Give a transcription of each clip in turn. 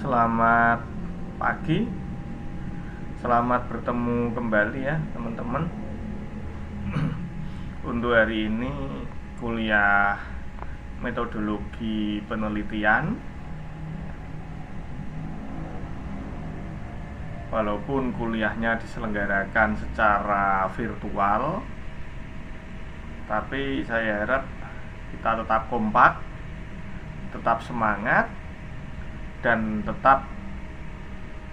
Selamat pagi, selamat bertemu kembali ya teman-teman. Untuk hari ini kuliah metodologi penelitian. Walaupun kuliahnya diselenggarakan secara virtual, tapi saya harap kita tetap kompak, tetap semangat, dan tetap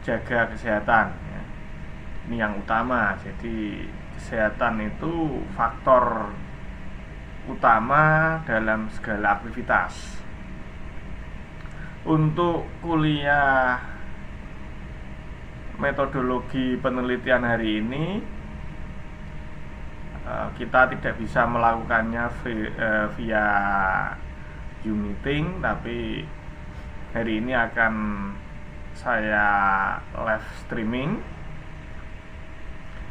jaga kesehatan ya. Ini yang utama. Jadi kesehatan itu faktor utama dalam segala aktivitas. Untuk kuliah metodologi penelitian hari ini, kita tidak bisa melakukannya via Zoom meeting, tapi hari ini akan saya live streaming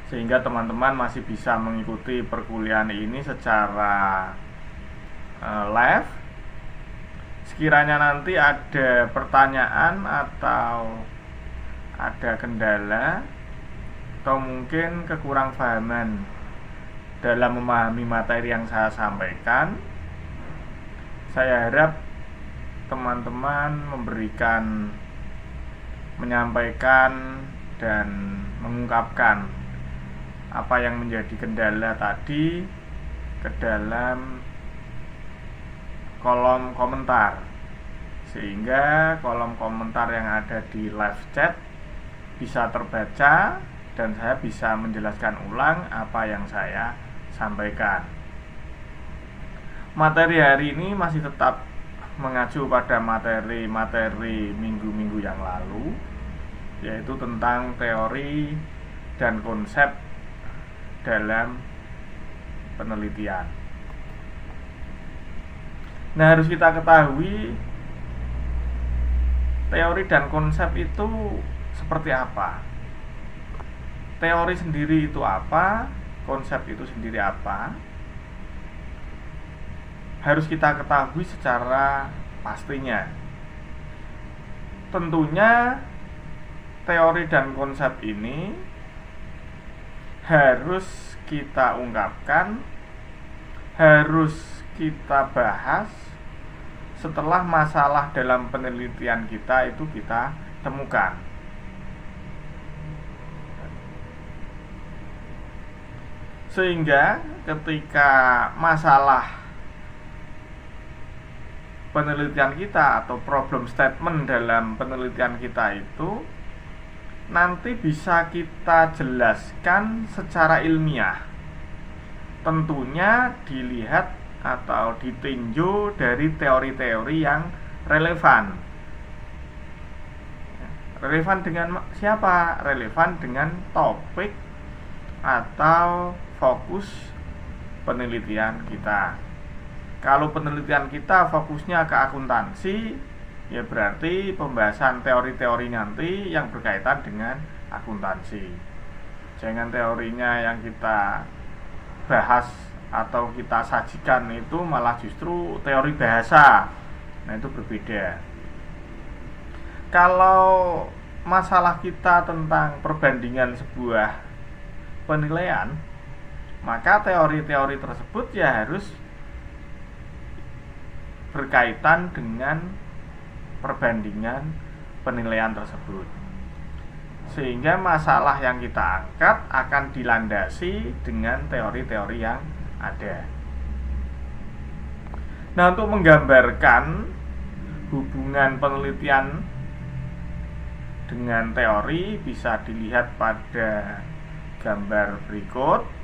sehingga teman-teman masih bisa mengikuti perkuliahan ini secara live. Sekiranya nanti ada pertanyaan atau ada kendala atau mungkin kekurangpahaman dalam memahami materi yang saya sampaikan, saya harap teman-teman menyampaikan dan mengungkapkan apa yang menjadi kendala tadi ke dalam kolom komentar, sehingga kolom komentar yang ada di live chat bisa terbaca dan saya bisa menjelaskan ulang apa yang saya sampaikan. Materi hari ini masih tetap mengacu pada materi minggu-minggu yang lalu, yaitu tentang teori dan konsep dalam penelitian. Nah, harus kita ketahui teori dan konsep itu seperti apa. Teori sendiri itu apa, konsep itu sendiri apa, harus kita ketahui secara pastinya. Tentunya teori dan konsep ini harus kita ungkapkan, harus kita bahas setelah masalah dalam penelitian kita itu kita temukan. Sehingga ketika masalah penelitian kita atau problem statement dalam penelitian kita itu nanti bisa kita jelaskan secara ilmiah. Tentunya dilihat atau ditinjau dari teori-teori yang relevan. Relevan dengan siapa? Relevan dengan topik atau fokus penelitian kita. Kalau penelitian kita fokusnya ke akuntansi, ya berarti pembahasan teori-teori nanti yang berkaitan dengan akuntansi. Jangan teorinya yang kita bahas atau kita sajikan itu malah justru teori bahasa. Nah, itu berbeda. Kalau masalah kita tentang perbandingan sebuah penilaian, maka teori-teori tersebut ya harus berkaitan dengan perbandingan penilaian tersebut, sehingga masalah yang kita angkat akan dilandasi dengan teori-teori yang ada. Nah, untuk menggambarkan hubungan penelitian dengan teori bisa dilihat pada gambar berikut.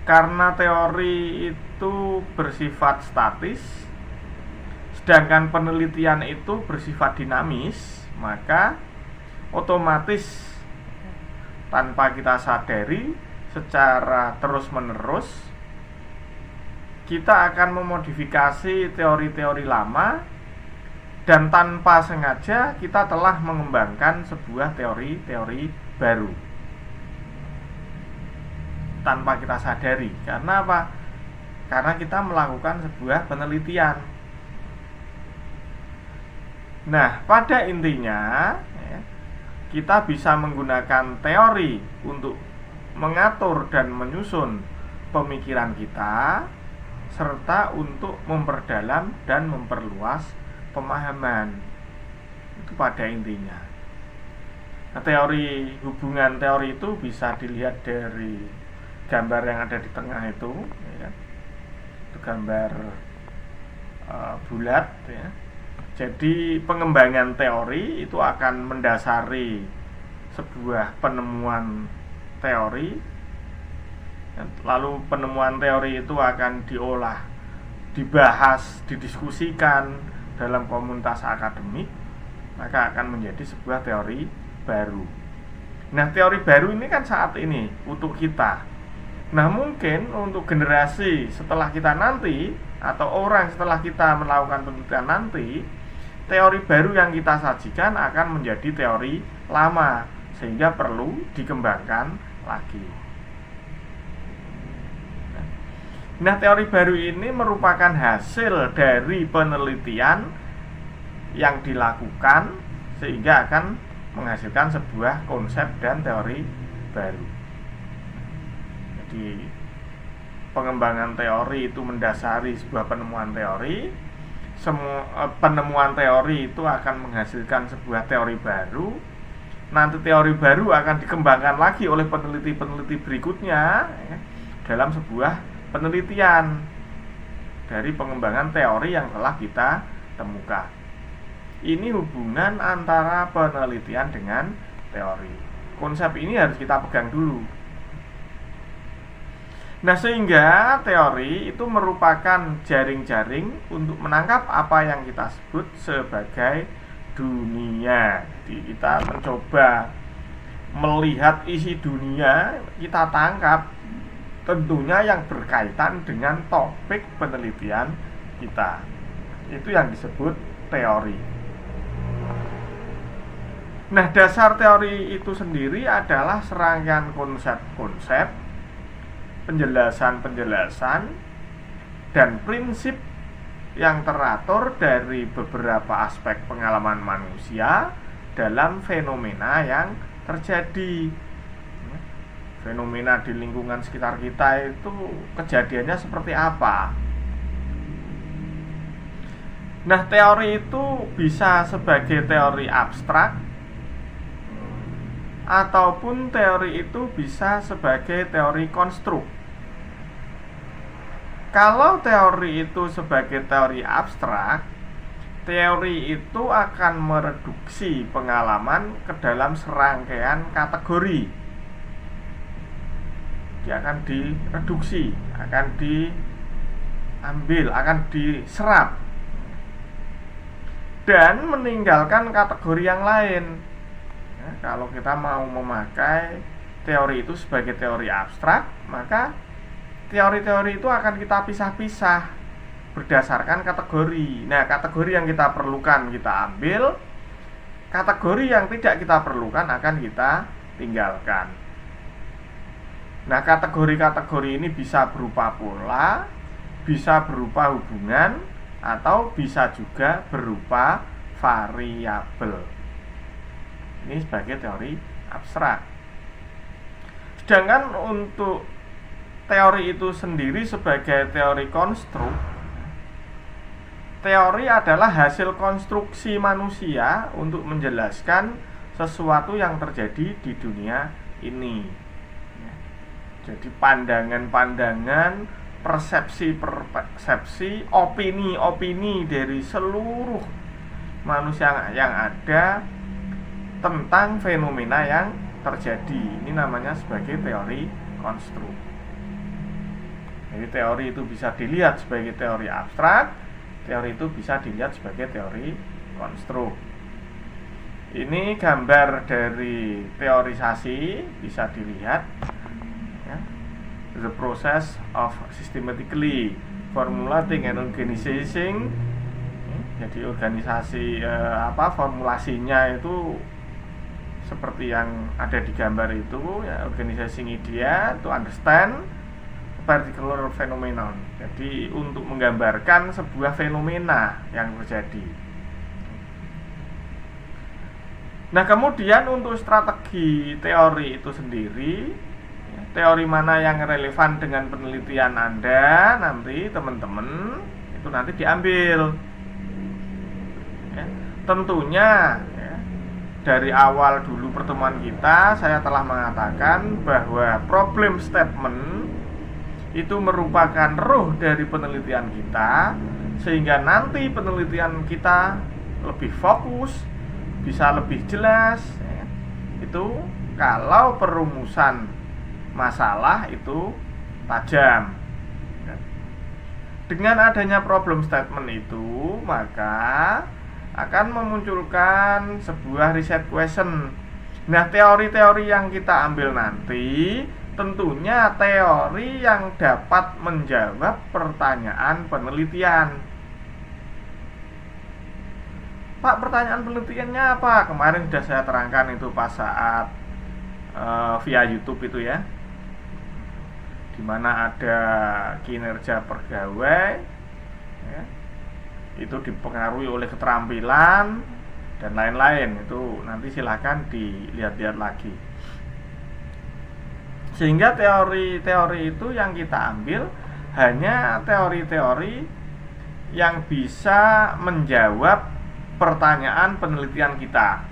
Karena teori itu bersifat statis, sedangkan penelitian itu bersifat dinamis, maka otomatis tanpa kita sadari secara terus-menerus kita akan memodifikasi teori-teori lama, dan tanpa sengaja kita telah mengembangkan sebuah teori-teori baru tanpa kita sadari. Karena apa? Karena kita melakukan sebuah penelitian. Nah, pada intinya ya, kita bisa menggunakan teori untuk mengatur dan menyusun pemikiran kita, serta untuk memperdalam dan memperluas pemahaman. Itu pada intinya. Nah, hubungan teori itu bisa dilihat dari gambar yang ada di tengah itu, ya. Itu gambar bulat, ya. Jadi pengembangan teori itu akan mendasari sebuah penemuan teori, lalu penemuan teori itu akan diolah, dibahas, didiskusikan dalam komunitas akademik, maka akan menjadi sebuah teori baru. Nah, teori baru ini kan saat ini untuk kita. Nah, mungkin untuk generasi setelah kita nanti, atau orang setelah kita melakukan penelitian nanti, teori baru yang kita sajikan akan menjadi teori lama, sehingga perlu dikembangkan lagi. Nah, teori baru ini merupakan hasil dari penelitian yang dilakukan, sehingga akan menghasilkan sebuah konsep dan teori baru. Jadi pengembangan teori itu mendasari sebuah penemuan teori. Penemuan teori itu akan menghasilkan sebuah teori baru. Nanti teori baru akan dikembangkan lagi oleh peneliti-peneliti berikutnya, ya, dalam sebuah penelitian dari pengembangan teori yang telah kita temukan. Ini hubungan antara penelitian dengan teori. Konsep ini harus kita pegang dulu. Nah, sehingga teori itu merupakan jaring-jaring untuk menangkap apa yang kita sebut sebagai dunia. Jadi kita mencoba melihat isi dunia, kita tangkap, tentunya yang berkaitan dengan topik penelitian kita. Itu yang disebut teori. Nah, dasar teori itu sendiri adalah serangkaian konsep-konsep, penjelasan-penjelasan, dan prinsip yang teratur dari beberapa aspek pengalaman manusia dalam fenomena yang terjadi. Fenomena di lingkungan sekitar kita itu kejadiannya seperti apa? Nah, teori itu bisa sebagai teori abstrak, ataupun teori itu bisa sebagai teori konstruk. Kalau teori itu sebagai teori abstrak, teori itu akan mereduksi pengalaman ke dalam serangkaian kategori. Dia akan direduksi, akan diambil, akan diserap, dan meninggalkan kategori yang lain. Ya, kalau kita mau memakai teori itu sebagai teori abstrak, maka teori-teori itu akan kita pisah-pisah berdasarkan kategori. Nah, kategori yang kita perlukan kita ambil, kategori yang tidak kita perlukan akan kita tinggalkan. Nah, kategori-kategori ini bisa berupa pola, bisa berupa hubungan, atau bisa juga berupa variabel. Ini sebagai teori abstrak. Sedangkan untuk teori itu sendiri sebagai teori konstruk, teori adalah hasil konstruksi manusia untuk menjelaskan sesuatu yang terjadi di dunia ini. Jadi pandangan-pandangan, persepsi-persepsi, opini-opini dari seluruh manusia yang ada tentang fenomena yang terjadi. Ini namanya sebagai teori konstruk. Jadi teori itu bisa dilihat sebagai teori abstrak, teori itu bisa dilihat sebagai teori konstruk. Ini gambar dari teorisasi, bisa dilihat, ya. The process of systematically formulating and organizing. Jadi organisasi formulasinya itu seperti yang ada di gambar itu, ya, organizing idea to understand a particular phenomenon. Jadi untuk menggambarkan sebuah fenomena yang terjadi. Nah, kemudian untuk strategi teori itu sendiri, teori mana yang relevan dengan penelitian Anda, nanti teman-teman itu nanti diambil. Tentunya dari awal dulu pertemuan kita, saya telah mengatakan bahwa problem statement itu merupakan ruh dari penelitian kita, sehingga nanti penelitian kita lebih fokus, bisa lebih jelas. Itu kalau perumusan masalah itu tajam. Dengan adanya problem statement itu, maka akan memunculkan sebuah riset question. Nah, teori-teori yang kita ambil nanti tentunya teori yang dapat menjawab pertanyaan penelitian. Pak, pertanyaan penelitiannya apa? Kemarin sudah saya terangkan itu pas saat via YouTube itu ya, dimana ada kinerja pegawai ya, itu dipengaruhi oleh keterampilan dan lain-lain. Itu nanti silahkan dilihat-lihat lagi. Sehingga teori-teori itu yang kita ambil hanya teori-teori yang bisa menjawab pertanyaan penelitian kita.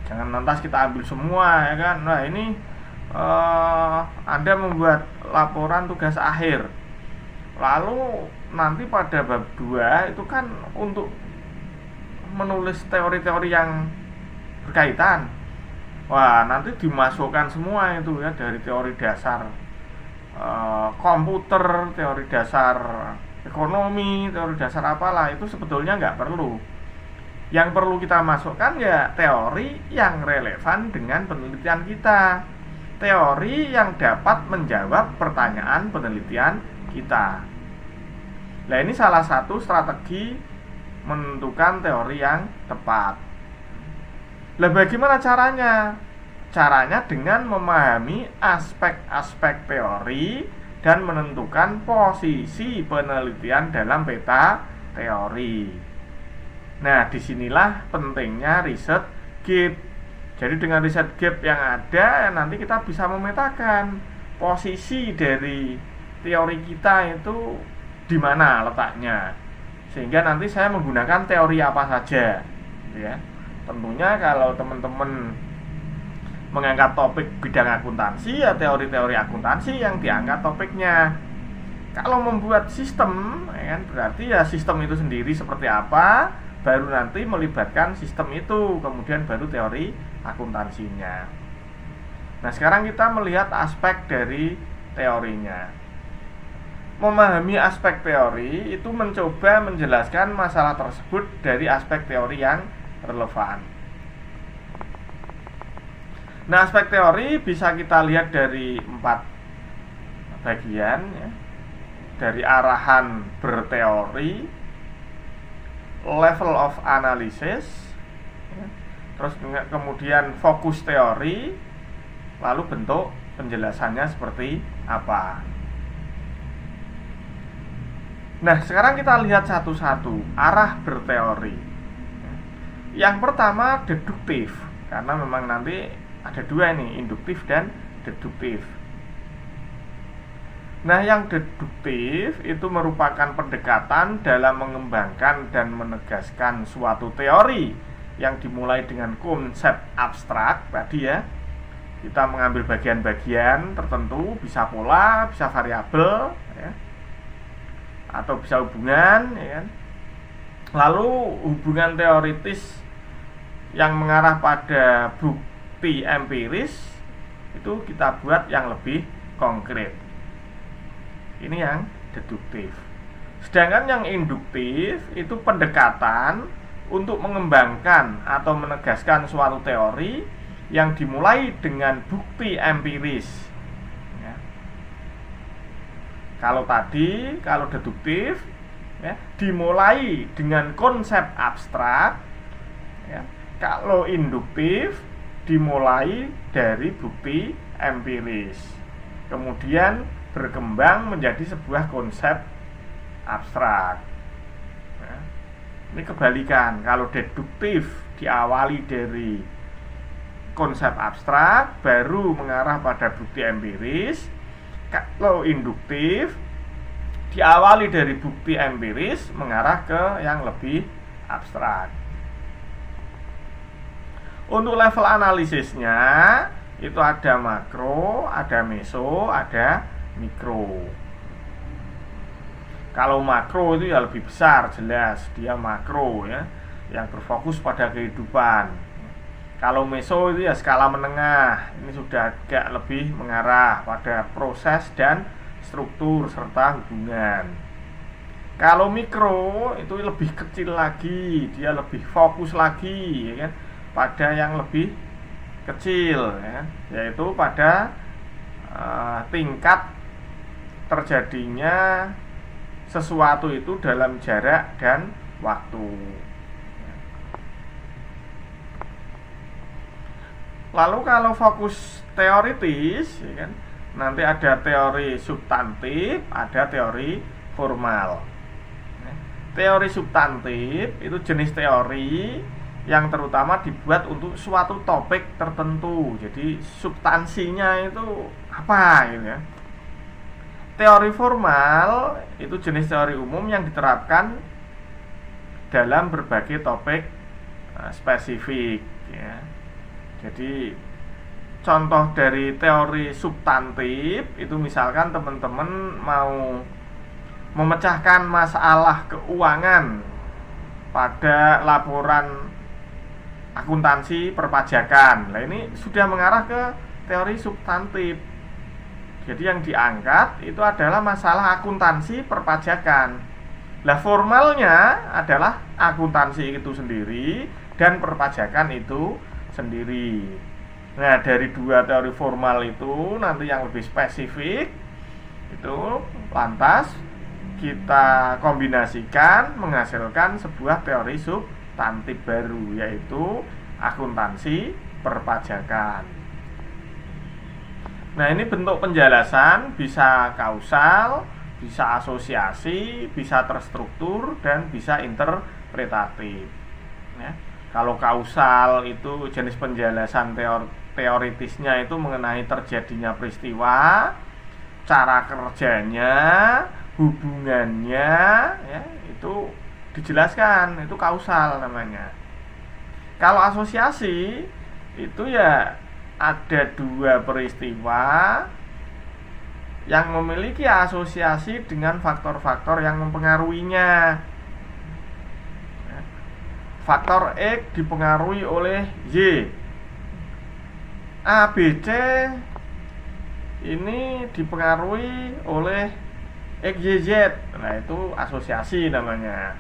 Jangan lantas kita ambil semua, ya kan. Nah, ini Anda membuat laporan tugas akhir, lalu nanti pada bab 2 itu kan untuk menulis teori-teori yang berkaitan. Wah, nanti dimasukkan semua itu ya, dari teori dasar komputer, teori dasar ekonomi, teori dasar apalah, itu sebetulnya nggak perlu. Yang perlu kita masukkan ya teori yang relevan dengan penelitian kita, teori yang dapat menjawab pertanyaan penelitian kita. Nah, ini salah satu strategi menentukan teori yang tepat. Lah, bagaimana caranya? Caranya dengan memahami aspek-aspek teori dan menentukan posisi penelitian dalam peta teori. Nah, disinilah pentingnya riset gap. Jadi dengan riset gap yang ada, nanti kita bisa memetakan posisi dari teori kita itu di mana letaknya, sehingga nanti saya menggunakan teori apa saja, ya. Tentunya kalau teman-teman mengangkat topik bidang akuntansi, ya teori-teori akuntansi yang diangkat topiknya. Kalau membuat sistem, ya kan, berarti ya sistem itu sendiri seperti apa, baru nanti melibatkan sistem itu, kemudian baru teori akuntansinya. Nah, sekarang kita melihat aspek dari teorinya. Memahami aspek teori itu mencoba menjelaskan masalah tersebut dari aspek teori yang relevan. Nah, aspek teori bisa kita lihat dari 4 bagian ya. Dari arahan berteori, level of analysis ya. Terus kemudian fokus teori, lalu bentuk penjelasannya seperti apa. Nah, sekarang kita lihat satu-satu arah berteori. Yang pertama deduktif, karena memang nanti ada 2 nih, induktif dan deduktif. Nah, yang deduktif itu merupakan pendekatan dalam mengembangkan dan menegaskan suatu teori yang dimulai dengan konsep abstrak tadi ya. Kita mengambil bagian-bagian tertentu, bisa pola, bisa variabel ya, atau bisa hubungan ya kan. Lalu hubungan teoritis yang mengarah pada bukti empiris itu kita buat yang lebih konkret. Ini yang deduktif. Sedangkan yang induktif itu pendekatan untuk mengembangkan atau menegaskan suatu teori yang dimulai dengan bukti empiris ya. Kalau deduktif ya, dimulai dengan konsep abstrak ya. Kalau induktif dimulai dari bukti empiris, kemudian berkembang menjadi sebuah konsep abstrak. Ini kebalikan. Kalau deduktif diawali dari konsep abstrak, baru mengarah pada bukti empiris. Kalau induktif, diawali dari bukti empiris, mengarah ke yang lebih abstrak. Untuk level analisisnya, itu ada makro, ada meso, ada mikro. Kalau makro itu ya lebih besar, jelas dia makro ya, yang berfokus pada kehidupan. Kalau meso itu ya skala menengah, ini sudah agak lebih mengarah pada proses dan struktur serta hubungan. Kalau mikro itu lebih kecil lagi, dia lebih fokus lagi ya kan, pada yang lebih kecil ya, yaitu pada tingkat terjadinya sesuatu itu dalam jarak dan waktu. Lalu kalau fokus teoritis ya kan, nanti ada teori substantif, ada teori formal. Teori substantif itu jenis teori yang terutama dibuat untuk suatu topik tertentu. Jadi substansinya itu apa gitu ya. Teori formal itu jenis teori umum yang diterapkan dalam berbagai topik spesifik ya. Jadi contoh dari teori substantif itu misalkan teman-teman mau memecahkan masalah keuangan pada laporan akuntansi perpajakan. Nah, ini sudah mengarah ke teori substantif. Jadi yang diangkat itu adalah masalah akuntansi perpajakan. Nah, formalnya adalah akuntansi itu sendiri dan perpajakan itu sendiri. Nah, dari dua teori formal itu nanti yang lebih spesifik itu lantas kita kombinasikan menghasilkan sebuah teori substantif baru, yaitu akuntansi perpajakan. Nah, ini bentuk penjelasan bisa kausal, bisa asosiasi, bisa terstruktur, dan bisa interpretatif ya. Kalau kausal itu jenis penjelasan teoritisnya itu mengenai terjadinya peristiwa, cara kerjanya, hubungannya ya, itu dijelaskan, itu kausal namanya. Kalau asosiasi itu ya ada dua peristiwa yang memiliki asosiasi dengan faktor-faktor yang mempengaruhinya. Faktor X dipengaruhi oleh Y, A, B, C ini dipengaruhi oleh X, Y, Z. Nah, itu asosiasi namanya.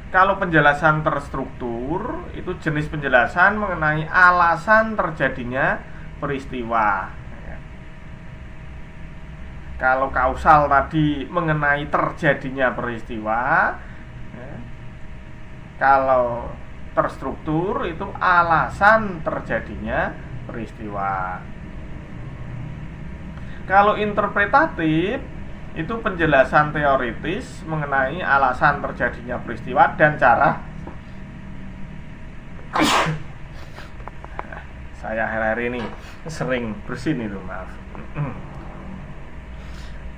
Kalau penjelasan terstruktur itu jenis penjelasan mengenai alasan terjadinya peristiwa. Kalau kausal tadi mengenai terjadinya peristiwa, kalau terstruktur itu alasan terjadinya peristiwa. Kalau interpretatif itu penjelasan teoritis mengenai alasan terjadinya peristiwa dan cara. Saya hari-hari ini sering bersin itu, maaf.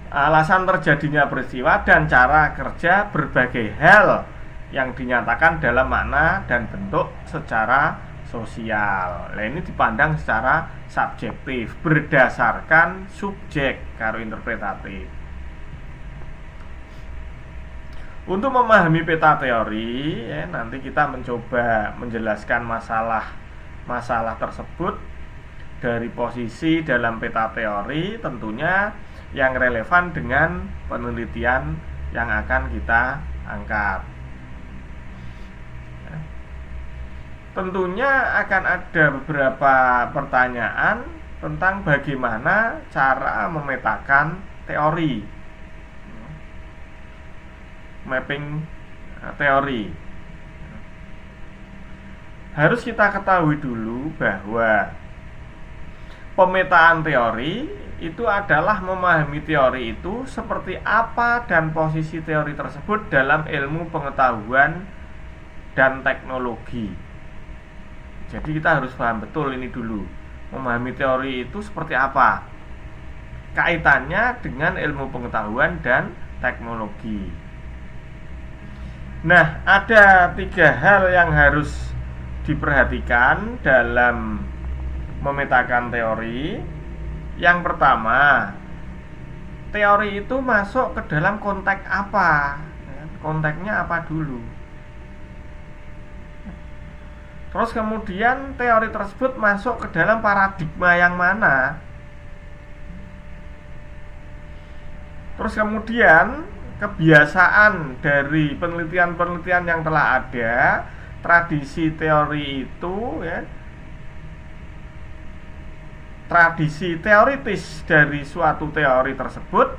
Alasan terjadinya peristiwa dan cara kerja berbagai hal yang dinyatakan dalam makna dan bentuk secara sosial. Nah, ini dipandang secara subjektif berdasarkan subjek karo interpretatif. Untuk memahami peta teori ya, nanti kita mencoba menjelaskan masalah tersebut dari posisi dalam peta teori tentunya yang relevan dengan penelitian yang akan kita angkat. Tentunya akan ada beberapa pertanyaan tentang bagaimana cara memetakan teori, mapping teori. Harus kita ketahui dulu bahwa pemetaan teori itu adalah memahami teori itu seperti apa dan posisi teori tersebut dalam ilmu pengetahuan dan teknologi. Jadi kita harus paham betul ini dulu. Memahami teori itu seperti apa, kaitannya dengan ilmu pengetahuan dan teknologi. Nah, ada 3 hal yang harus diperhatikan dalam memetakan teori. Yang pertama, teori itu masuk ke dalam konteks apa? Konteksnya apa dulu? Terus kemudian teori tersebut masuk ke dalam paradigma yang mana? Terus kemudian kebiasaan dari penelitian-penelitian yang telah ada, tradisi teori itu ya, tradisi teoritis dari suatu teori tersebut,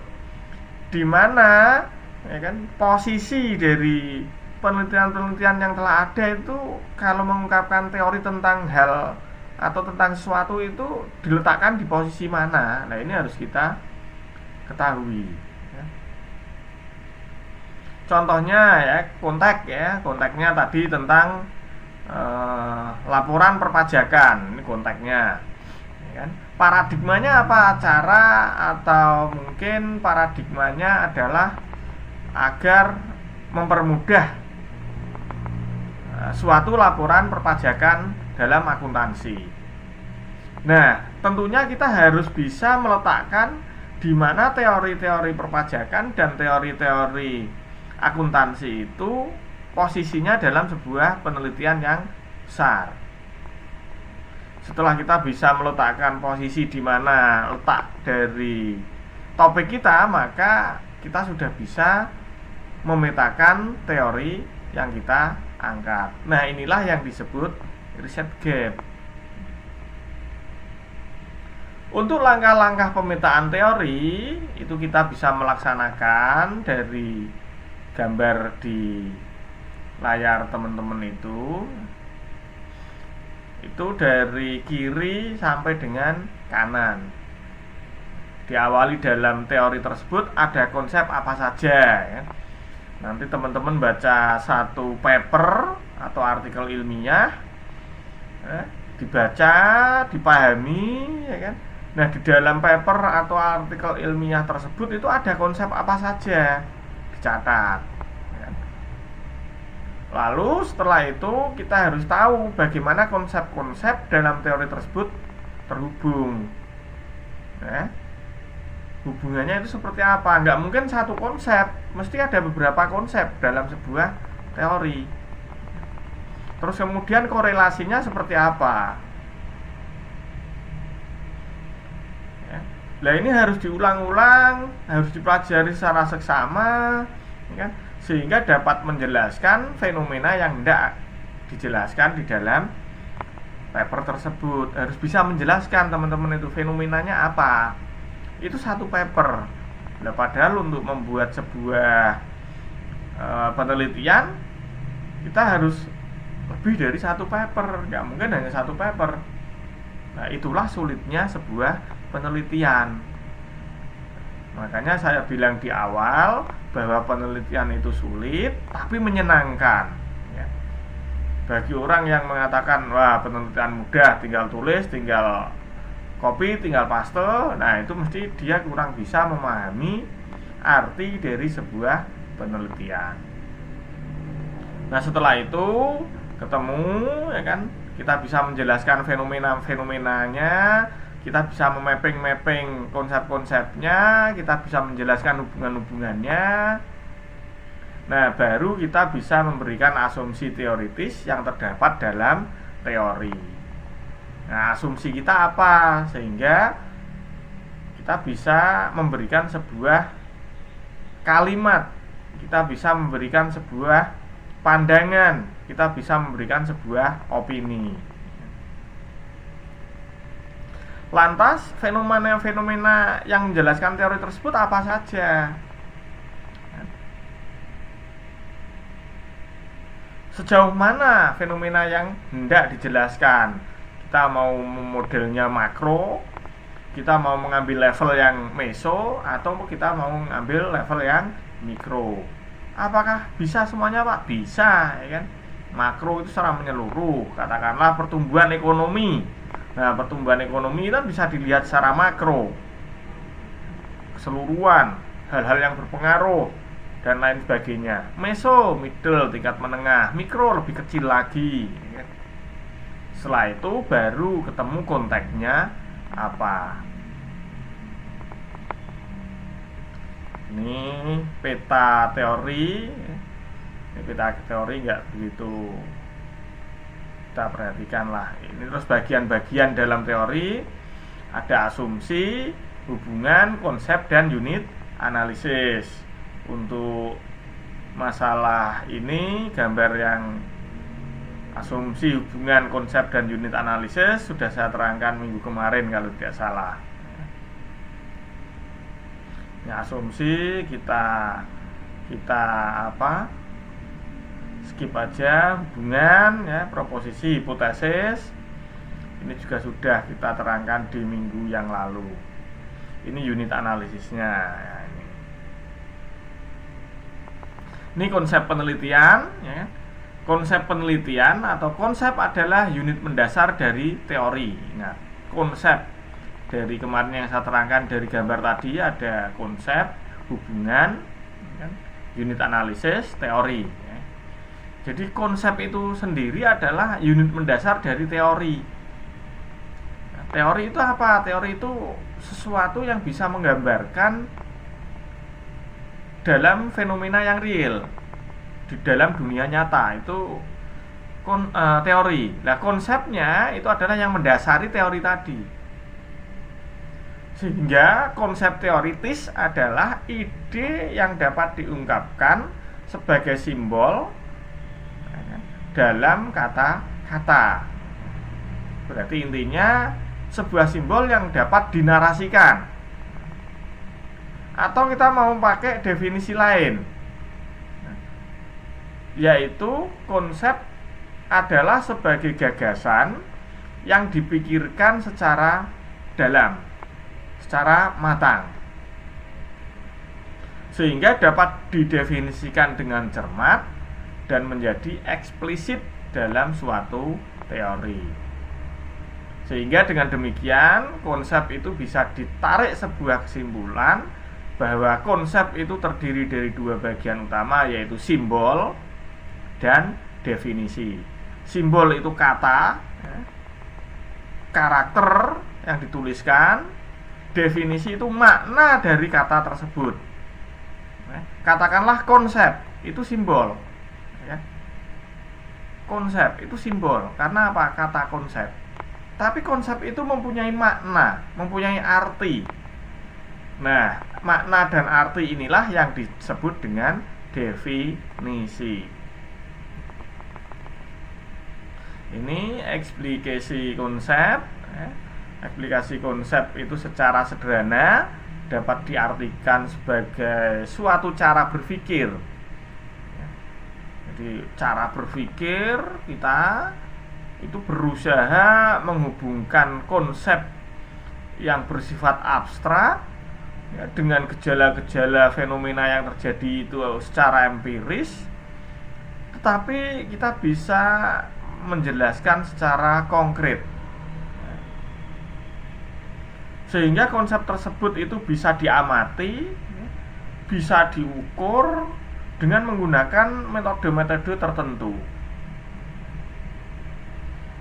di mana ya kan, posisi dari penelitian-penelitian yang telah ada itu kalau mengungkapkan teori tentang hal atau tentang sesuatu itu diletakkan di posisi mana. Nah, ini harus kita ketahui ya. Contohnya ya, konteksnya tadi tentang laporan perpajakan, ini konteksnya ya kan. Paradigmanya apa? Cara atau mungkin paradigmanya adalah agar mempermudah suatu laporan perpajakan dalam akuntansi. Nah, tentunya kita harus bisa meletakkan di mana teori-teori perpajakan dan teori-teori akuntansi itu posisinya dalam sebuah penelitian yang besar. Setelah kita bisa meletakkan posisi di mana letak dari topik kita, maka kita sudah bisa memetakan teori yang kita angkat. Nah, inilah yang disebut riset gap. Untuk langkah-langkah pemetaan teori itu kita bisa melaksanakan dari gambar di layar teman-teman itu dari kiri sampai dengan kanan. Diawali dalam teori tersebut ada konsep apa saja ya. Nanti teman-teman baca satu paper atau artikel ilmiah, dibaca, dipahami ya kan. Nah, di dalam paper atau artikel ilmiah tersebut itu ada konsep apa saja, dicatat ya. Lalu setelah itu kita harus tahu bagaimana konsep-konsep dalam teori tersebut terhubung ya. Hubungannya itu seperti apa? Nggak mungkin satu konsep, mesti ada beberapa konsep dalam sebuah teori. Terus kemudian korelasinya seperti apa? Ya. Nah, ini harus diulang-ulang, harus dipelajari secara seksama ya kan? Sehingga dapat menjelaskan fenomena yang tidak dijelaskan di dalam paper tersebut. Harus bisa menjelaskan teman-teman itu fenomenanya apa. Itu satu paper. Nah, padahal untuk membuat sebuah penelitian kita harus lebih dari satu paper, nggak mungkin hanya satu paper. Nah, itulah sulitnya sebuah penelitian. Makanya saya bilang di awal bahwa penelitian itu sulit tapi menyenangkan ya. Bagi orang yang mengatakan wah penelitian mudah, tinggal tulis, tinggal copy, tinggal paste, nah itu mesti dia kurang bisa memahami arti dari sebuah penelitian. Nah, setelah itu ketemu ya kan, kita bisa menjelaskan fenomena-fenomenanya, kita bisa memapping konsep-konsepnya, kita bisa menjelaskan hubungan-hubungannya. Nah, baru kita bisa memberikan asumsi teoritis yang terdapat dalam teori. Nah, asumsi kita apa? Sehingga kita bisa memberikan sebuah kalimat, kita bisa memberikan sebuah pandangan, kita bisa memberikan sebuah opini. Lantas, fenomena-fenomena yang menjelaskan teori tersebut apa saja? Sejauh mana fenomena yang hendak dijelaskan? Kita mau modelnya makro, kita mau mengambil level yang meso, atau kita mau mengambil level yang mikro. Apakah bisa semuanya, Pak? Bisa ya kan? Makro itu secara menyeluruh, katakanlah pertumbuhan ekonomi. Nah, pertumbuhan ekonomi itu bisa dilihat secara makro, keseluruhan, hal-hal yang berpengaruh dan lain sebagainya. Meso, middle, tingkat menengah. Mikro, lebih kecil lagi. Setelah itu baru ketemu konteksnya apa. Ini peta teori. Ini peta teori nggak begitu kita perhatikan lah. Ini terus bagian-bagian dalam teori, ada asumsi, hubungan, konsep, dan unit analisis. Untuk masalah ini, gambar yang asumsi, hubungan, konsep, dan unit analisis sudah saya terangkan minggu kemarin kalau tidak salah. Ya, asumsi kita skip aja. Hubungan, ya, proposisi, hipotesis ini juga sudah kita terangkan di minggu yang lalu. Ini unit analisisnya, ya, ini konsep penelitian, ya. Konsep penelitian atau konsep adalah unit mendasar dari teori. Ingat, konsep dari kemarin yang saya terangkan dari gambar tadi ada konsep, hubungan, unit analisis, teori. Jadi konsep itu sendiri adalah unit mendasar dari teori. Nah, teori itu apa? Teori itu sesuatu yang bisa menggambarkan dalam fenomena yang real di dalam dunia nyata. Itu teori. Nah, konsepnya itu adalah yang mendasari teori tadi. Sehingga konsep teoritis adalah ide yang dapat diungkapkan sebagai simbol dalam kata-kata. Berarti intinya sebuah simbol yang dapat dinarasikan. Atau kita mau pakai definisi lain, yaitu konsep adalah sebagai gagasan yang dipikirkan secara dalam, secara matang, sehingga dapat didefinisikan dengan cermat dan menjadi eksplisit dalam suatu teori. Sehingga dengan demikian konsep itu bisa ditarik sebuah kesimpulan bahwa konsep itu terdiri dari dua bagian utama, yaitu simbol dan definisi. Simbol itu kata, karakter yang dituliskan. Definisi itu makna dari kata tersebut. Katakanlah konsep itu simbol, ya. Konsep itu simbol karena apa? Kata konsep. Tapi konsep itu mempunyai makna, mempunyai arti. Nah, makna dan arti inilah yang disebut dengan definisi. Ini eksplikasi konsep, ya. Eksplikasi konsep itu secara sederhana dapat diartikan sebagai suatu cara berpikir. Jadi cara berpikir kita itu berusaha menghubungkan konsep yang bersifat abstrak, ya, dengan gejala-gejala fenomena yang terjadi itu secara empiris, tetapi kita bisa menjelaskan secara konkret, sehingga konsep tersebut itu bisa diamati, bisa diukur dengan menggunakan metode-metode tertentu.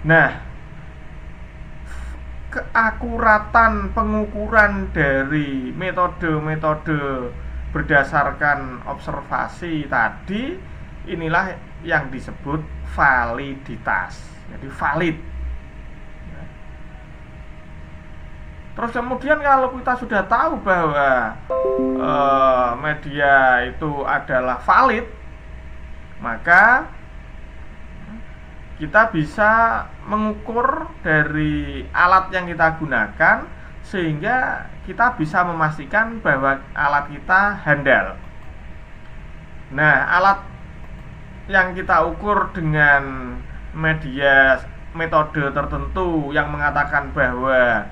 Nah, keakuratan pengukuran dari metode-metode berdasarkan observasi tadi, inilah yang disebut validitas. Jadi valid. Terus kemudian kalau kita sudah tahu bahwa media itu adalah valid, maka kita bisa mengukur dari alat yang kita gunakan sehingga kita bisa memastikan bahwa alat kita handal. Nah, alat yang kita ukur dengan metode tertentu yang mengatakan bahwa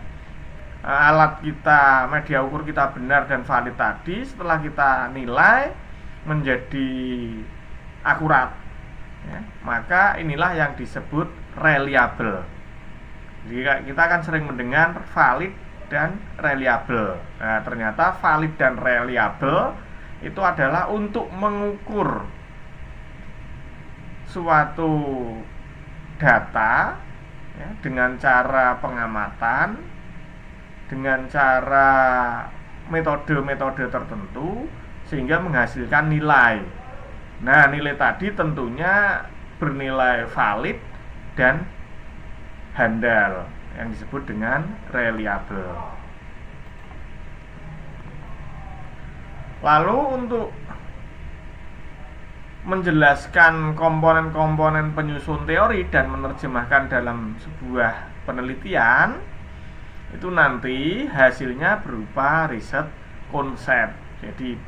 alat kita, media ukur kita benar dan valid tadi, setelah kita nilai menjadi akurat. ya, maka inilah yang disebut reliable. Jadi kita akan sering mendengar valid dan reliable. Nah, ternyata valid dan reliable itu adalah untuk mengukur suatu data ya, dengan cara pengamatan, dengan cara metode-metode tertentu sehingga menghasilkan nilai. Nah, nilai tadi tentunya bernilai valid dan handal yang disebut dengan reliable. Lalu untuk menjelaskan komponen-komponen penyusun teori dan menerjemahkan dalam sebuah penelitian, itu nanti hasilnya berupa riset konsep. Jadi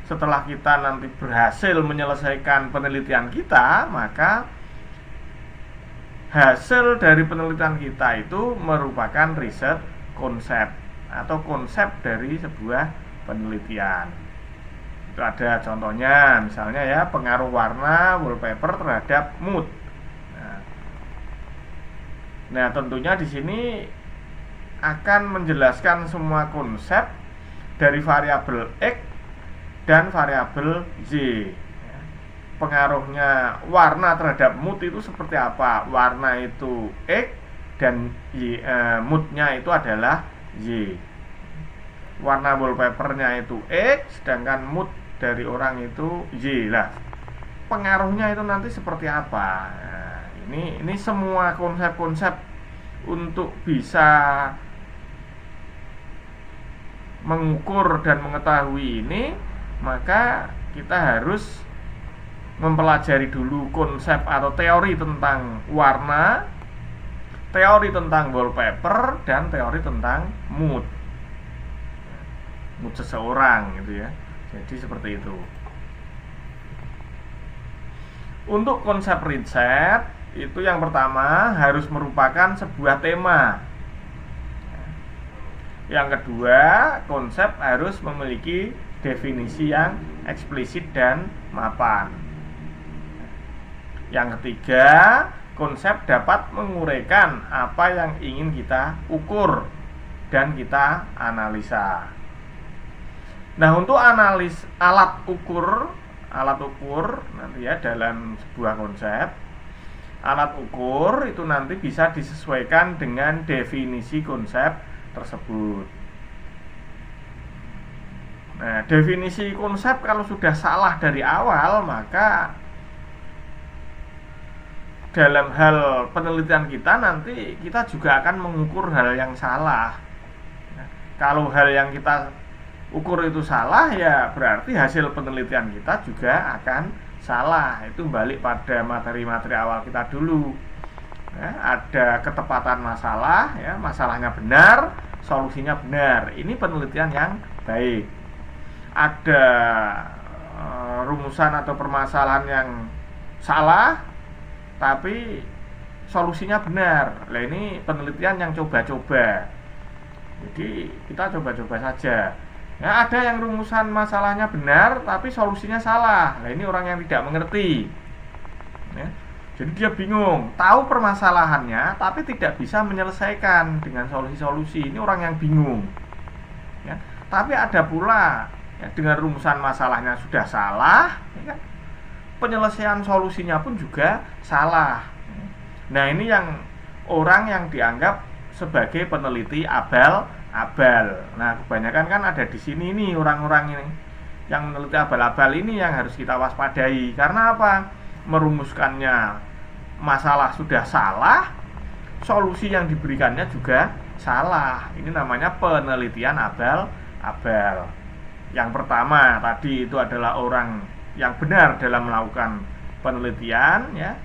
setelah kita nanti berhasil menyelesaikan penelitian kita, maka hasil dari penelitian kita itu merupakan riset konsep atau konsep dari sebuah penelitian. Itu ada contohnya, misalnya ya, pengaruh warna wallpaper terhadap mood. Nah, tentunya di sini akan menjelaskan semua konsep dari variabel X dan variabel Y. Pengaruhnya warna terhadap mood itu seperti apa? Warna itu X dan moodnya itu adalah Y. Warna wallpapernya itu X, sedangkan mood dari orang itu Y. Lah, pengaruhnya itu nanti seperti apa? Nah, ini semua konsep-konsep untuk bisa mengukur dan mengetahui ini, maka kita harus mempelajari dulu konsep atau teori tentang warna, teori tentang wallpaper, dan teori tentang mood seseorang gitu ya. Jadi seperti itu. Untuk konsep riset itu yang pertama harus merupakan sebuah tema. Yang kedua, konsep harus memiliki definisi yang eksplisit dan mapan. Yang ketiga, konsep dapat menguraikan apa yang ingin kita ukur dan kita analisa. Nah, untuk analis alat ukur nanti ya dalam sebuah konsep, alat ukur itu nanti bisa disesuaikan dengan definisi konsep tersebut. Nah, definisi konsep kalau sudah salah dari awal, maka dalam hal penelitian kita nanti kita juga akan mengukur hal yang salah. Nah, kalau hal yang kita ukur itu salah, ya berarti hasil penelitian kita juga akan salah. Itu balik pada materi-materi awal kita dulu. Ya, ada ketepatan masalah, ya, masalahnya benar, solusinya benar. Ini penelitian yang baik. Ada rumusan atau permasalahan yang salah, tapi solusinya benar. Nah, ini penelitian yang coba-coba. Jadi kita coba-coba saja. Ya, ada yang rumusan masalahnya benar, tapi solusinya salah. Nah, ini orang yang tidak mengerti. Ya. Jadi dia bingung, tahu permasalahannya, tapi tidak bisa menyelesaikan dengan solusi-solusi. Ini orang yang bingung. Ya. Tapi ada pula ya, dengan rumusan masalahnya sudah salah, ya kan? Penyelesaian solusinya pun juga salah. Nah, ini yang orang yang dianggap sebagai peneliti abal-abal. Nah, kebanyakan kan ada di sini nih orang-orang ini yang meneliti abal-abal ini yang harus kita waspadai. Karena apa? Merumuskannya masalah sudah salah, solusi yang diberikannya juga salah. Ini namanya penelitian abal-abal. Yang pertama tadi itu adalah orang yang benar dalam melakukan penelitian, ya,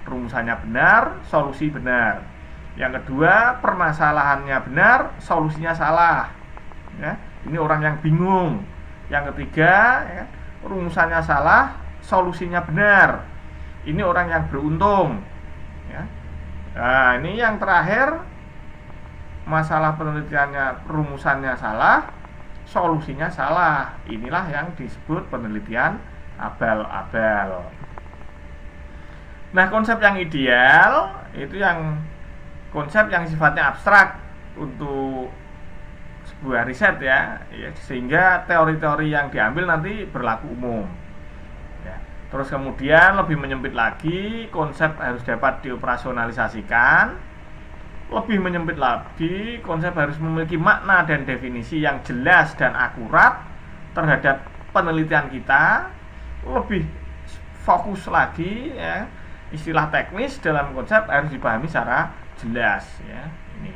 rumusannya benar, solusi benar. Yang kedua, permasalahannya benar, solusinya salah, ya, ini orang yang bingung. Yang ketiga, ya, rumusannya salah, solusinya benar, ini orang yang beruntung, ya. Nah, ini yang terakhir, masalah penelitiannya, rumusannya salah, solusinya salah. Inilah yang disebut penelitian abal-abal. Nah, konsep yang ideal itu yang konsep yang sifatnya abstrak untuk sebuah riset ya, sehingga teori-teori yang diambil nanti berlaku umum. Ya. Terus kemudian lebih menyempit lagi, konsep harus dapat dioperasionalisasikan. Lebih menyempit lagi, konsep harus memiliki makna dan definisi yang jelas dan akurat terhadap penelitian kita. Lebih fokus lagi ya, istilah teknis dalam konsep harus dipahami secara jelas ya. Ini.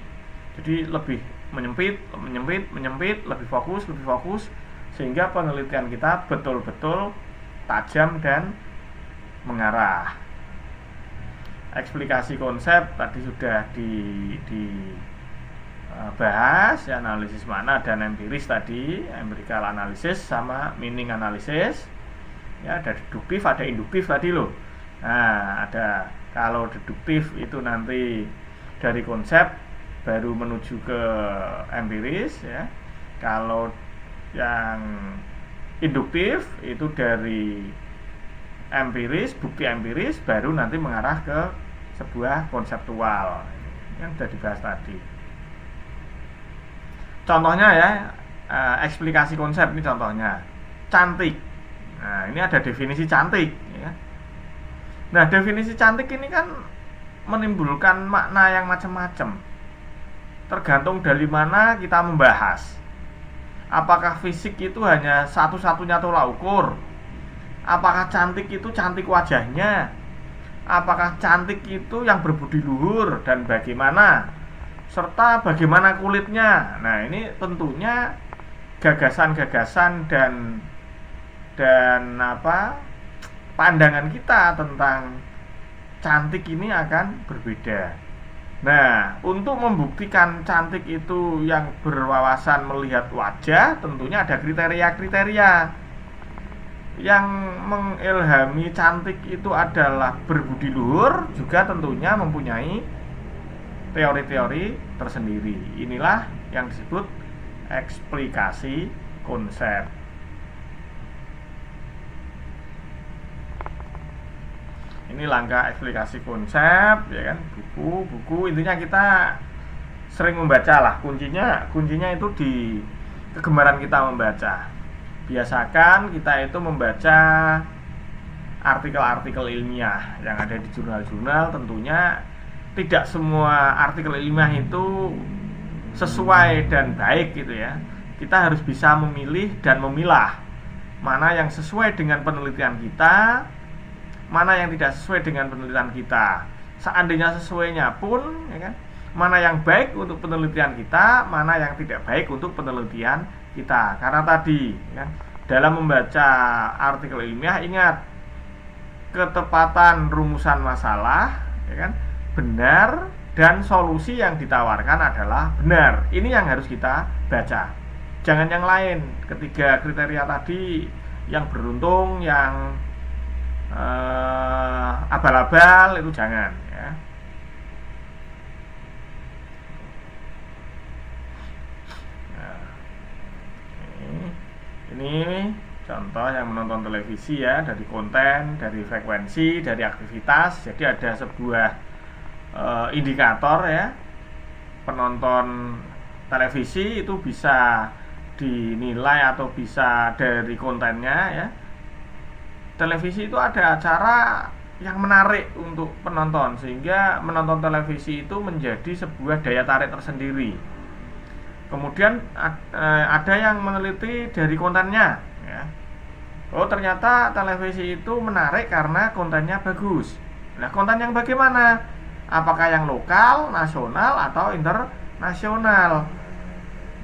Jadi lebih menyempit, lebih fokus sehingga penelitian kita betul-betul tajam dan mengarah. Eksplikasi konsep tadi sudah dibahas ya, analisis makna dan empiris tadi, empirical analysis sama meaning analysis. Ya, ada deduktif, ada induktif tadi loh. Nah, ada kalau deduktif itu nanti dari konsep baru menuju ke empiris ya. Kalau yang induktif itu dari empiris, bukti empiris baru nanti mengarah ke sebuah konseptual yang sudah dibahas tadi. Contohnya ya, eksplikasi konsep ini contohnya cantik. Nah, ini ada definisi cantik ya. Nah, definisi cantik ini kan menimbulkan makna yang macam-macam. Tergantung dari mana kita membahas. Apakah fisik itu hanya satu-satunya tolak ukur? Apakah cantik itu cantik wajahnya? Apakah cantik itu yang berbudi luhur dan bagaimana? Serta bagaimana kulitnya? Nah, ini tentunya gagasan-gagasan dan pandangan kita tentang cantik ini akan berbeda. Nah, untuk membuktikan cantik itu yang berwawasan melihat wajah, tentunya ada kriteria-kriteria. Yang mengilhami cantik itu adalah berbudi luhur, juga tentunya mempunyai teori-teori tersendiri. Inilah yang disebut eksplikasi konsep. Ini langkah eksplikasi konsep ya kan, buku intinya kita sering membaca lah, kuncinya itu di kegemaran kita membaca. Biasakan kita itu membaca artikel-artikel ilmiah yang ada di jurnal-jurnal. Tentunya tidak semua artikel ilmiah itu sesuai dan baik gitu ya. Kita harus bisa memilih dan memilah mana yang sesuai dengan penelitian kita, mana yang tidak sesuai dengan penelitian kita. Seandainya sesuainya pun ya kan, mana yang baik untuk penelitian kita, mana yang tidak baik untuk penelitian kita. Karena tadi ya, dalam membaca artikel ilmiah ingat, ketepatan rumusan masalah ya kan, benar, dan solusi yang ditawarkan adalah benar. Ini yang harus kita baca, jangan yang lain. Ketiga kriteria tadi, yang beruntung, yang abal-abal itu jangan ya. Nah, ini contoh yang menonton televisi ya, dari konten, dari frekuensi, dari aktivitas. Jadi ada sebuah indikator ya, penonton televisi itu bisa dinilai atau bisa dari kontennya ya. Televisi itu ada acara yang menarik untuk penonton, sehingga menonton televisi itu menjadi sebuah daya tarik tersendiri. Kemudian ada yang meneliti dari kontennya ya. Oh, ternyata televisi itu menarik karena kontennya bagus. Nah, konten yang bagaimana? Apakah yang lokal, nasional, atau internasional?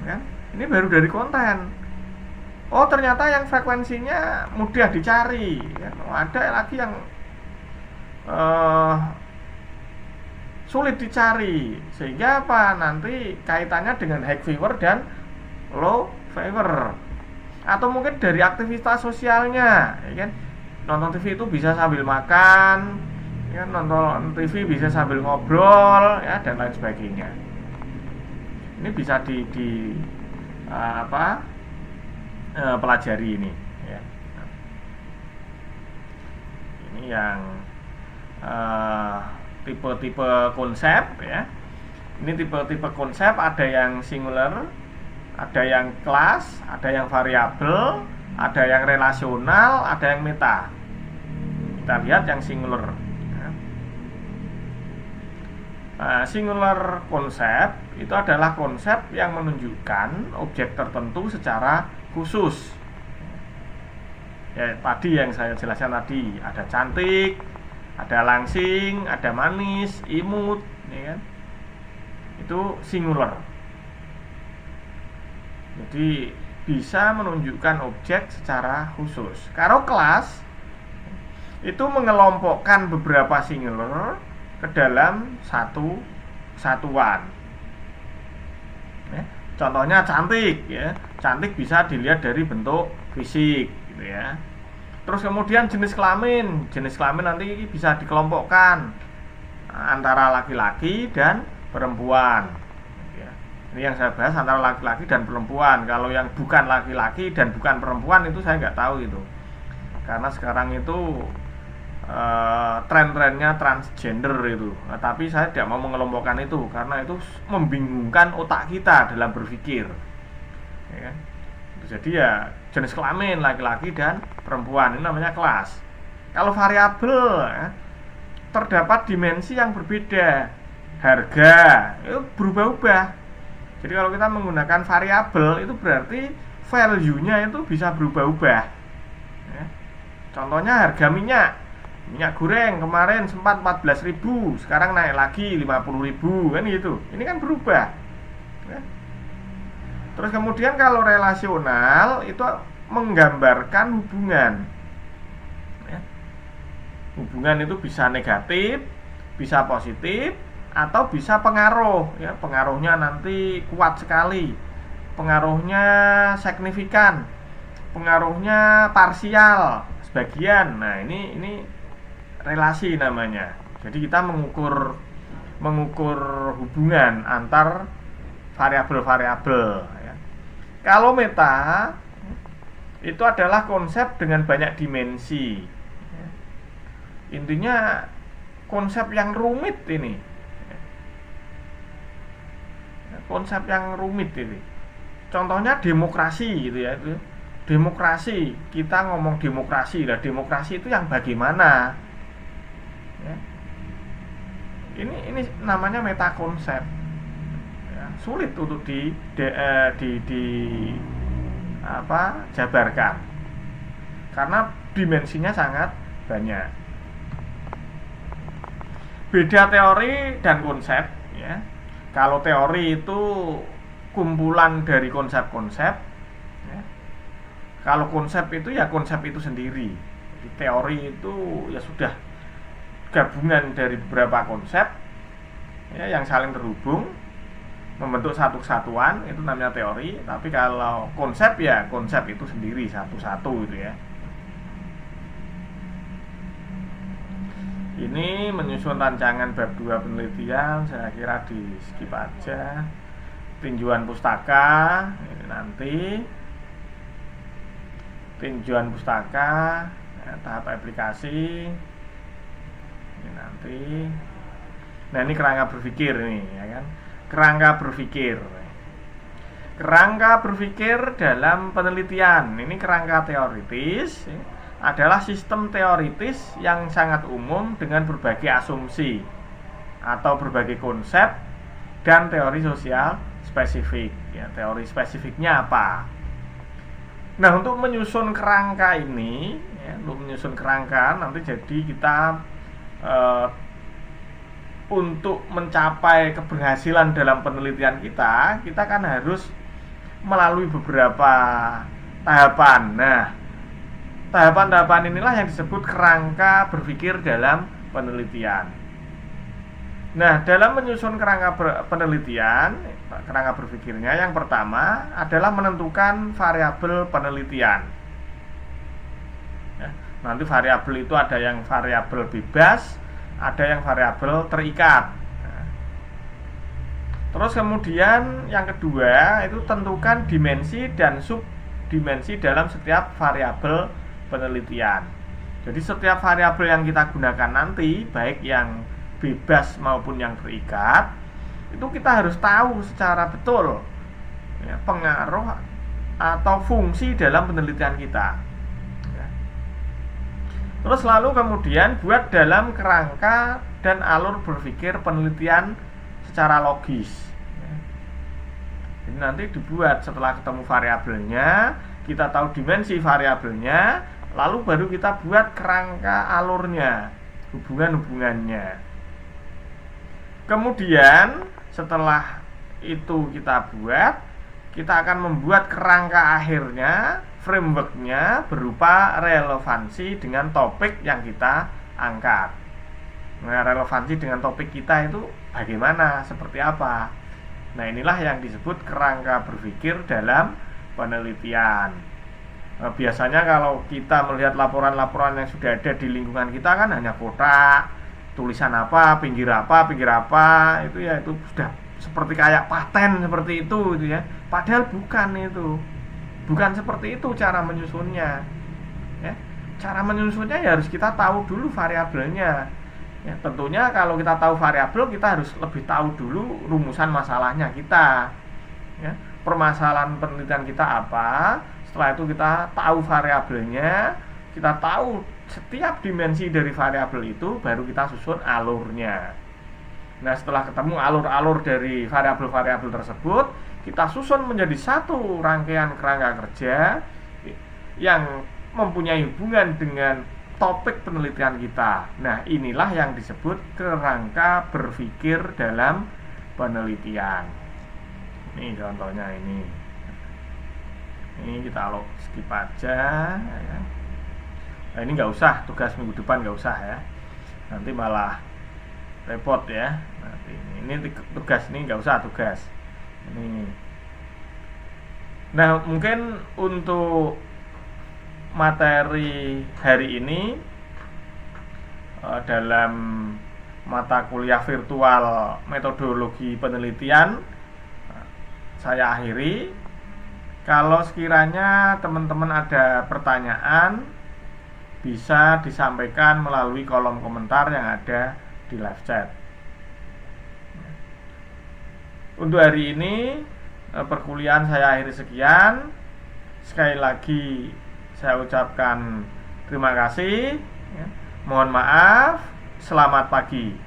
Ya, ini baru dari konten. Oh, ternyata yang frekuensinya mudah dicari ya. Ada lagi yang sulit dicari, sehingga apa? Nanti kaitannya dengan high fever dan low fever. Atau mungkin dari aktivitas sosialnya ya kan? Nonton TV itu bisa sambil makan ya, nonton TV bisa sambil ngobrol ya, dan lain sebagainya. Ini bisa pelajari ini ya. Ini yang tipe-tipe konsep ya. Ini tipe-tipe konsep, ada yang singular, ada yang kelas, ada yang variabel, ada yang relasional, ada yang meta. Kita lihat yang singular. Singular konsep itu adalah konsep yang menunjukkan objek tertentu secara khusus. Ya, tadi yang saya jelaskan tadi, ada cantik, ada langsing, ada manis, imut, ya kan? Itu singular. Jadi bisa menunjukkan objek secara khusus. Kalau kelas itu mengelompokkan beberapa singular ke dalam satu kesatuan. Ya, contohnya cantik ya. Cantik bisa dilihat dari bentuk fisik gitu ya. Terus kemudian jenis kelamin. Jenis kelamin nanti bisa dikelompokkan antara laki-laki dan perempuan. Ya. Ini yang saya bahas antara laki-laki dan perempuan. Kalau yang bukan laki-laki dan bukan perempuan itu saya nggak tahu itu. Karena sekarang itu tren-trennya transgender itu. Tapi saya tidak mau mengelompokkan itu karena itu membingungkan otak kita dalam berpikir. Ya. Jadi ya jenis kelamin laki-laki dan perempuan ini namanya kelas. Kalau variabel ya, terdapat dimensi yang berbeda. Harga itu berubah-ubah. Jadi kalau kita menggunakan variabel itu berarti value-nya itu bisa berubah-ubah. Ya. Contohnya harga minyak goreng kemarin sempat 14.000, sekarang naik lagi 50.000 kan gitu. Ini kan berubah. Ya. Terus kemudian kalau relasional itu menggambarkan hubungan. Ya. Hubungan itu bisa negatif, bisa positif, atau bisa pengaruh. Ya, pengaruhnya nanti kuat sekali, pengaruhnya signifikan, pengaruhnya parsial, sebagian. Nah ini relasi namanya. Jadi kita mengukur hubungan antar variabel-variabel ya. Kalau meta itu adalah konsep dengan banyak dimensi ya. Intinya konsep yang rumit ini ya. Konsep yang rumit ini. Contohnya demokrasi gitu ya. Itu demokrasi, kita ngomong demokrasi lah. Demokrasi itu yang bagaimana ya. Ini namanya meta konsep ya, sulit untuk jabarkan karena dimensinya sangat banyak. Beda teori dan konsep ya. Kalau teori itu kumpulan dari konsep-konsep ya. Kalau konsep itu ya konsep itu sendiri. Jadi teori itu ya sudah gabungan dari beberapa konsep ya, yang saling terhubung membentuk satu kesatuan, itu namanya teori. Tapi kalau konsep ya konsep itu sendiri satu-satu gitu ya. Ini menyusun rancangan bab 2 penelitian, saya kira di skip aja. Tinjauan pustaka ini nanti, tinjauan pustaka ya, tahap aplikasi ini nanti. Nah ini kerangka berpikir ini ya kan, kerangka berpikir dalam penelitian. Ini kerangka teoritis ya, adalah sistem teoritis yang sangat umum dengan berbagai asumsi atau berbagai konsep dan teori sosial spesifik ya. Teori spesifiknya apa? Nah untuk menyusun kerangka ini ya, untuk menyusun kerangka nanti jadi kita untuk mencapai keberhasilan dalam penelitian kita kan harus melalui beberapa tahapan. Nah, tahapan-tahapan inilah yang disebut kerangka berpikir dalam penelitian. Nah, dalam menyusun kerangka penelitian, kerangka berpikirnya yang pertama adalah menentukan variabel penelitian. Nanti variabel itu ada yang variabel bebas, ada yang variabel terikat. Terus kemudian yang kedua itu tentukan dimensi dan subdimensi dalam setiap variabel penelitian. Jadi setiap variabel yang kita gunakan nanti, baik yang bebas maupun yang terikat, itu kita harus tahu secara betul ya, pengaruh atau fungsi dalam penelitian kita ya. Terus lalu kemudian buat dalam kerangka dan alur berpikir penelitian secara logis ya. Jadi nanti dibuat setelah ketemu variabelnya, kita tahu dimensi variabelnya, lalu baru kita buat kerangka alurnya, hubungan-hubungannya. Kemudian setelah itu kita buat, kita akan membuat kerangka akhirnya, frameworknya berupa relevansi dengan topik yang kita angkat. Nah, relevansi dengan topik kita itu bagaimana, seperti apa. Nah, inilah yang disebut kerangka berpikir dalam penelitian. Biasanya kalau kita melihat laporan-laporan yang sudah ada di lingkungan kita kan hanya kotak, tulisan apa, pinggir apa, itu ya itu sudah seperti kayak paten seperti itu ya. Padahal bukan seperti itu cara menyusunnya ya. Cara menyusunnya ya harus kita tahu dulu variabelnya ya. Tentunya kalau kita tahu variabel, kita harus lebih tahu dulu rumusan masalahnya kita ya. Permasalahan penelitian kita apa. Setelah itu kita tahu variabelnya, kita tahu setiap dimensi dari variabel itu, baru kita susun alurnya. Nah, setelah ketemu alur-alur dari variabel-variabel tersebut, kita susun menjadi satu rangkaian kerangka kerja yang mempunyai hubungan dengan topik penelitian kita. Nah, inilah yang disebut kerangka berpikir dalam penelitian. Ini contohnya ini. Ini kita skip aja ya. Nah, ini nggak usah, tugas minggu depan nggak usah ya, nanti malah repot ya. Nanti ini tugas, ini nggak usah tugas ini. Nah, mungkin untuk materi hari ini dalam mata kuliah virtual metodologi penelitian saya akhiri. Kalau sekiranya teman-teman ada pertanyaan, bisa disampaikan melalui kolom komentar yang ada di live chat. Untuk hari ini perkuliahan saya akhiri sekian. Sekali lagi saya ucapkan terima kasih. Mohon maaf. Selamat pagi.